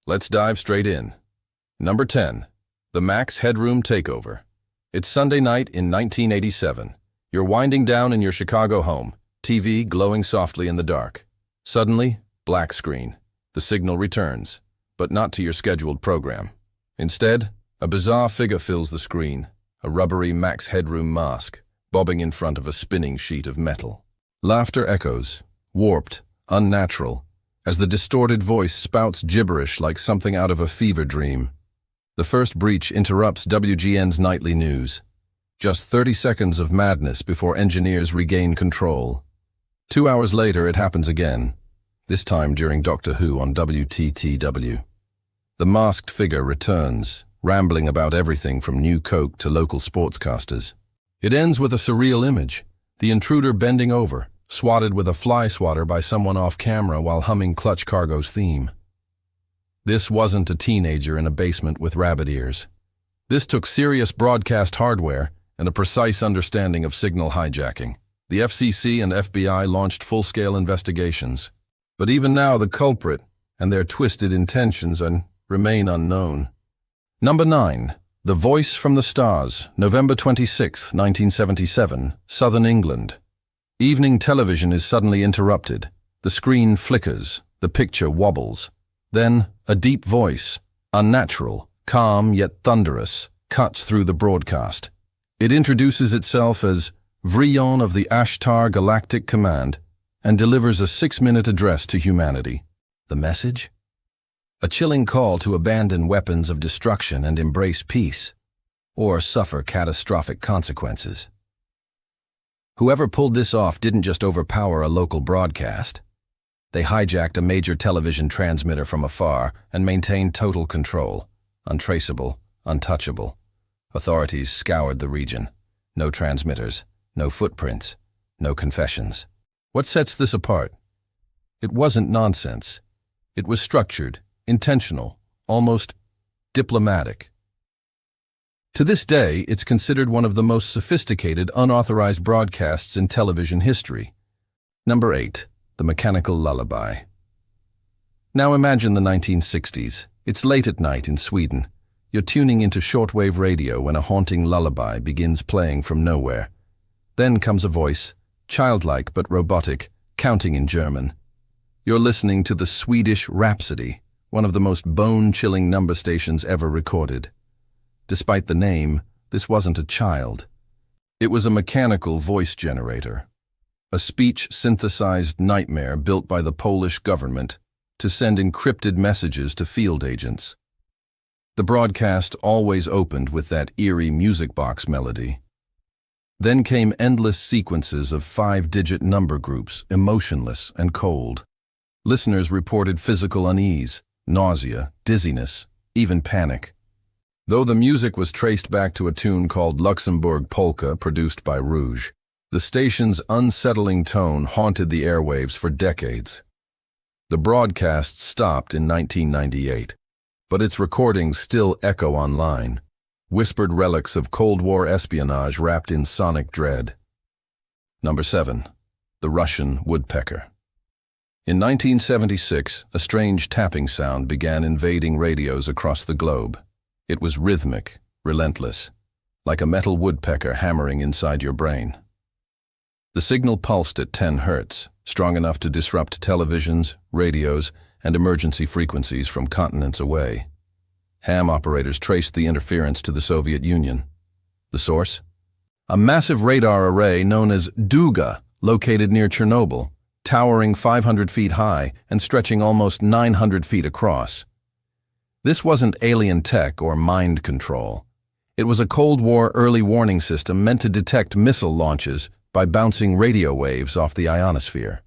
Let's dive straight in. Number 10. The Max Headroom Takeover. It's Sunday night in 1987. You're winding down in your Chicago home, TV glowing softly in the dark. Suddenly, black screen. The signal returns, but not to your scheduled program. Instead, a bizarre figure fills the screen, a rubbery Max Headroom mask, bobbing in front of a spinning sheet of metal. Laughter echoes, warped, unnatural, as the distorted voice spouts gibberish like something out of a fever dream. The first breach interrupts WGN's nightly news. Just 30 seconds of madness before engineers regain control. 2 hours later, it happens again, this time during Doctor Who on WTTW. The masked figure returns, rambling about everything from new Coke to local sportscasters. It ends with a surreal image, the intruder bending over, swatted with a fly swatter by someone off camera while humming Clutch Cargo's theme. This wasn't a teenager in a basement with rabbit ears. This took serious broadcast hardware and a precise understanding of signal hijacking. The FCC and FBI launched full-scale investigations. But even now, the culprit and their twisted intentions remain unknown. Number 9. The Voice from the Stars, November 26, 1977, Southern England. Evening television is suddenly interrupted. The screen flickers, the picture wobbles. Then, a deep voice, unnatural, calm yet thunderous, cuts through the broadcast. It introduces itself as Vrillon of the Ashtar Galactic Command and delivers a 6-minute address to humanity. The message? A chilling call to abandon weapons of destruction and embrace peace, or suffer catastrophic consequences. Whoever pulled this off didn't just overpower a local broadcast. They hijacked a major television transmitter from afar and maintained total control, untraceable, untouchable. Authorities scoured the region. No transmitters, no footprints, no confessions. What sets this apart? It wasn't nonsense. It was structured, intentional, almost diplomatic. To this day, it's considered one of the most sophisticated, unauthorized broadcasts in television history. Number 8. The Mechanical Lullaby. Now imagine the 1960s. It's late at night in Sweden. You're tuning into shortwave radio when a haunting lullaby begins playing from nowhere. Then comes a voice, childlike but robotic, counting in German. You're listening to the Swedish Rhapsody, one of the most bone-chilling number stations ever recorded. Despite the name, this wasn't a child. It was a mechanical voice generator, a speech-synthesized nightmare built by the Polish government to send encrypted messages to field agents. The broadcast always opened with that eerie music box melody. Then came endless sequences of 5-digit number groups, emotionless and cold. Listeners reported physical unease, nausea, dizziness, even panic. Though the music was traced back to a tune called Luxembourg Polka produced by Rouge, the station's unsettling tone haunted the airwaves for decades. The broadcast stopped in 1998, but its recordings still echo online, whispered relics of Cold War espionage wrapped in sonic dread. Number 7. The Russian Woodpecker. In 1976, a strange tapping sound began invading radios across the globe. It was rhythmic, relentless, like a metal woodpecker hammering inside your brain. The signal pulsed at 10 hertz, strong enough to disrupt televisions, radios, and emergency frequencies from continents away. Ham operators traced the interference to the Soviet Union. The source? A massive radar array known as Duga, located near Chernobyl, towering 500 feet high and stretching almost 900 feet across. This wasn't alien tech or mind control. It was a Cold War early warning system meant to detect missile launches by bouncing radio waves off the ionosphere.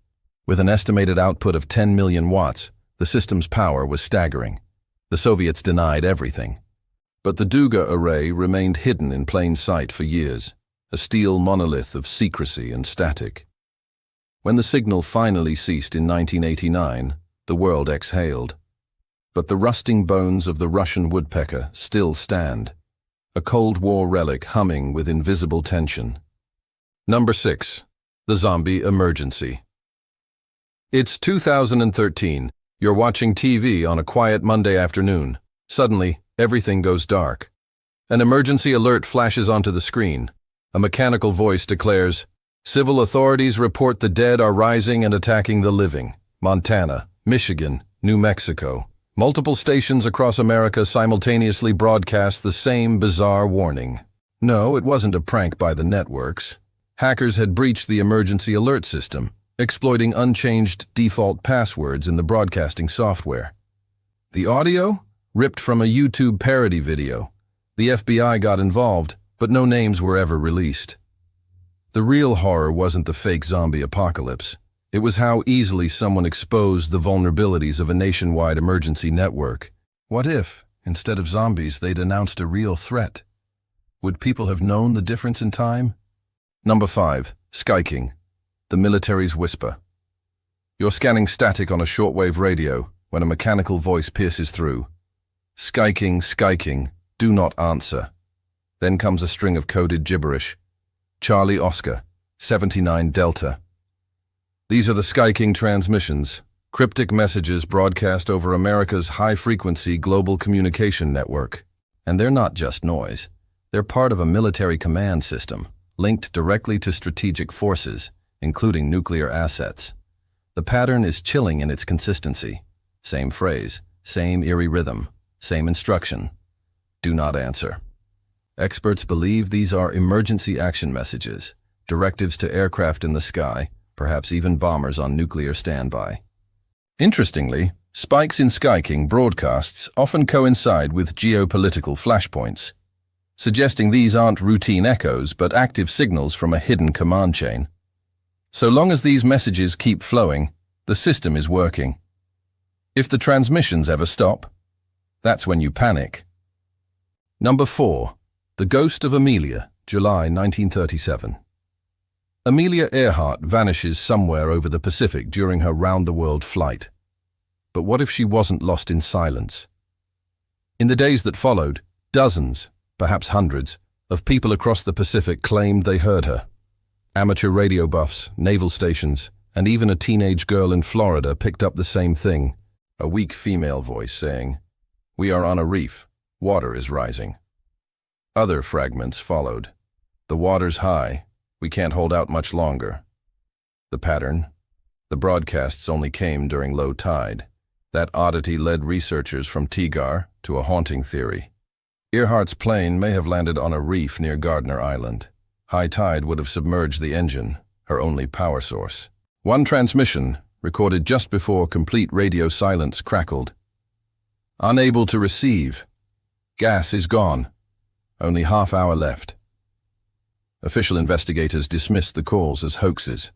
With an estimated output of 10 million watts, the system's power was staggering. The Soviets denied everything. But the Duga array remained hidden in plain sight for years, a steel monolith of secrecy and static. When the signal finally ceased in 1989, the world exhaled. But the rusting bones of the Russian woodpecker still stand, a Cold War relic humming with invisible tension. Number 6. The Zombie Emergency. It's 2013. You're watching TV on a quiet Monday afternoon. Suddenly, everything goes dark. An emergency alert flashes onto the screen. A mechanical voice declares, "Civil authorities report the dead are rising and attacking the living. Montana, Michigan, New Mexico." Multiple stations across America simultaneously broadcast the same bizarre warning. No, it wasn't a prank by the networks. Hackers had breached the emergency alert system, exploiting unchanged default passwords in the broadcasting software. The audio? Ripped from a YouTube parody video. The FBI got involved, but no names were ever released. The real horror wasn't the fake zombie apocalypse. It was how easily someone exposed the vulnerabilities of a nationwide emergency network. What if, instead of zombies, they'd announced a real threat? Would people have known the difference in time? Number 5. Skyking, the military's whisper. You're scanning static on a shortwave radio when a mechanical voice pierces through. Skyking, Skyking, do not answer. Then comes a string of coded gibberish. Charlie Oscar, 79 Delta. These are the Skyking transmissions, cryptic messages broadcast over America's high-frequency global communication network. And they're not just noise. They're part of a military command system, linked directly to strategic forces, including nuclear assets. The pattern is chilling in its consistency. Same phrase, same eerie rhythm, same instruction. Do not answer. Experts believe these are emergency action messages, directives to aircraft in the sky, perhaps even bombers on nuclear standby. Interestingly, spikes in Skyking broadcasts often coincide with geopolitical flashpoints, suggesting these aren't routine echoes but active signals from a hidden command chain. So long as these messages keep flowing, the system is working. If the transmissions ever stop, that's when you panic. Number 4. The Ghost of Amelia, July 1937. Amelia Earhart vanishes somewhere over the Pacific during her round-the-world flight. But what if she wasn't lost in silence? In the days that followed, dozens, perhaps hundreds, of people across the Pacific claimed they heard her. Amateur radio buffs, naval stations, and even a teenage girl in Florida picked up the same thing, a weak female voice saying, "We are on a reef. Water is rising." Other fragments followed. "The water's high. We can't hold out much longer." The pattern? The broadcasts only came during low tide. That oddity led researchers from TGAR to a haunting theory. Earhart's plane may have landed on a reef near Gardner Island. High tide would have submerged the engine, her only power source. One transmission, recorded just before complete radio silence, crackled. "Unable to receive. Gas is gone. Only half hour left." Official investigators dismissed the calls as hoaxes.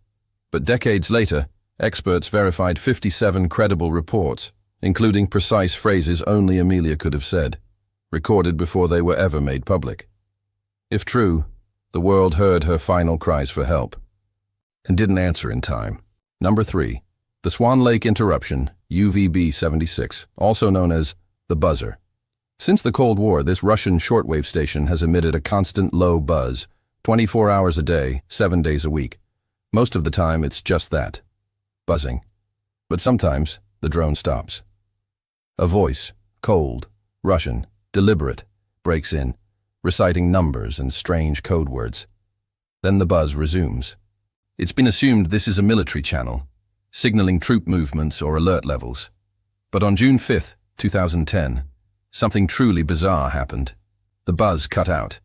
But decades later, experts verified 57 credible reports, including precise phrases only Amelia could have said, recorded before they were ever made public. If true, the world heard her final cries for help and didn't answer in time. Number 3. The Swan Lake Interruption, UVB-76, also known as the buzzer. Since the Cold War, this Russian shortwave station has emitted a constant low buzz, 24 hours a day, 7 days a week. Most of the time, it's just that, buzzing. But sometimes, the drone stops. A voice, cold, Russian, deliberate, breaks in, reciting numbers and strange code words. Then the buzz resumes. It's been assumed this is a military channel, signaling troop movements or alert levels. But on June 5, 2010, something truly bizarre happened. The buzz cut out.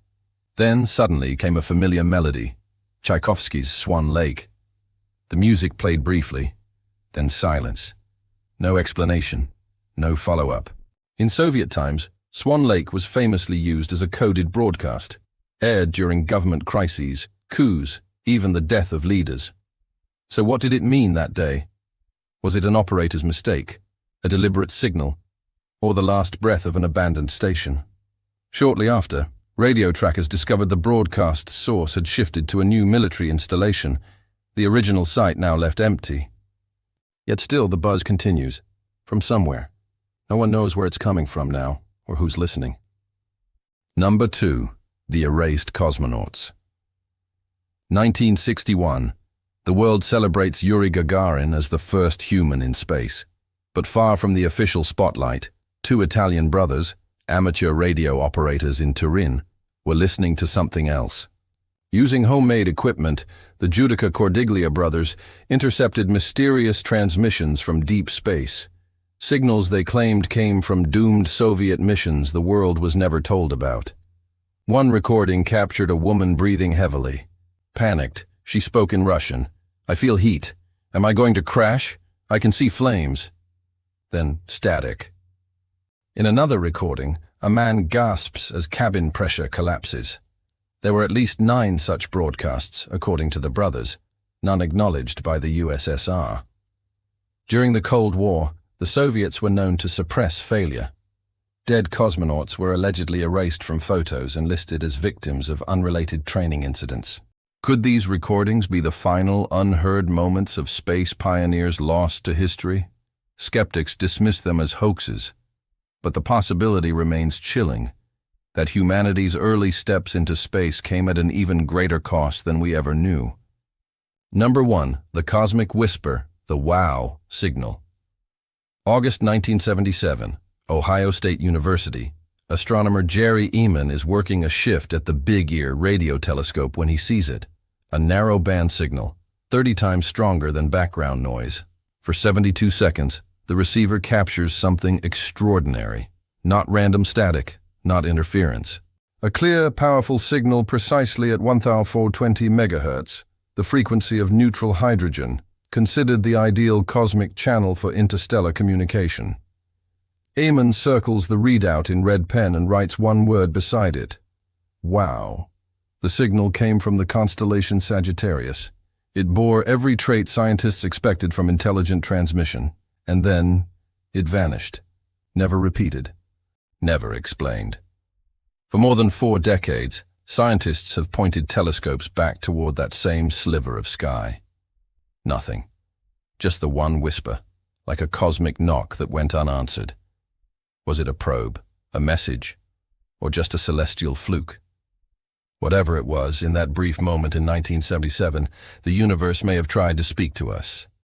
Then suddenly came a familiar melody, Tchaikovsky's Swan Lake. The music played briefly, then silence. No explanation, no follow-up. In Soviet times, Swan Lake was famously used as a coded broadcast, aired during government crises, coups, even the death of leaders. So what did it mean that day? Was it an operator's mistake, a deliberate signal, or the last breath of an abandoned station? Shortly after, radio trackers discovered the broadcast source had shifted to a new military installation, the original site now left empty. Yet still the buzz continues, from somewhere. No one knows where it's coming from now, or who's listening. Number 2. The Erased Cosmonauts. 1961. The world celebrates Yuri Gagarin as the first human in space. But far from the official spotlight, two Italian brothers, amateur radio operators in Turin, were listening to something else. Using homemade equipment, the Giudica Cordiglia brothers intercepted mysterious transmissions from deep space, signals they claimed came from doomed Soviet missions the world was never told about. One recording captured a woman breathing heavily. Panicked, she spoke in Russian. "I feel heat. Am I going to crash? I can see flames." Then static. In another recording, a man gasps as cabin pressure collapses. There were at least 9 such broadcasts, according to the brothers, none acknowledged by the USSR. During the Cold War, the Soviets were known to suppress failure. Dead cosmonauts were allegedly erased from photos and listed as victims of unrelated training incidents. Could these recordings be the final, unheard moments of space pioneers lost to history? Skeptics dismiss them as hoaxes, but the possibility remains chilling, that humanity's early steps into space came at an even greater cost than we ever knew. Number 1. The Cosmic Whisper, the WOW signal. August 1977, Ohio State University. Astronomer Jerry Eman is working a shift at the Big Ear radio telescope when he sees it. A narrow band signal, 30 times stronger than background noise. For 72 seconds, the receiver captures something extraordinary. Not random static, not interference. A clear, powerful signal precisely at 1420 MHz, the frequency of neutral hydrogen, considered the ideal cosmic channel for interstellar communication. Eamon circles the readout in red pen and writes one word beside it. Wow. The signal came from the constellation Sagittarius. It bore every trait scientists expected from intelligent transmission. And then, it vanished. Never repeated. Never explained. For more than 4 decades, scientists have pointed telescopes back toward that same sliver of sky. Nothing. Just the one whisper, like a cosmic knock that went unanswered. Was it a probe, a message, or just a celestial fluke? Whatever it was, in that brief moment in 1977, the universe may have tried to speak to us.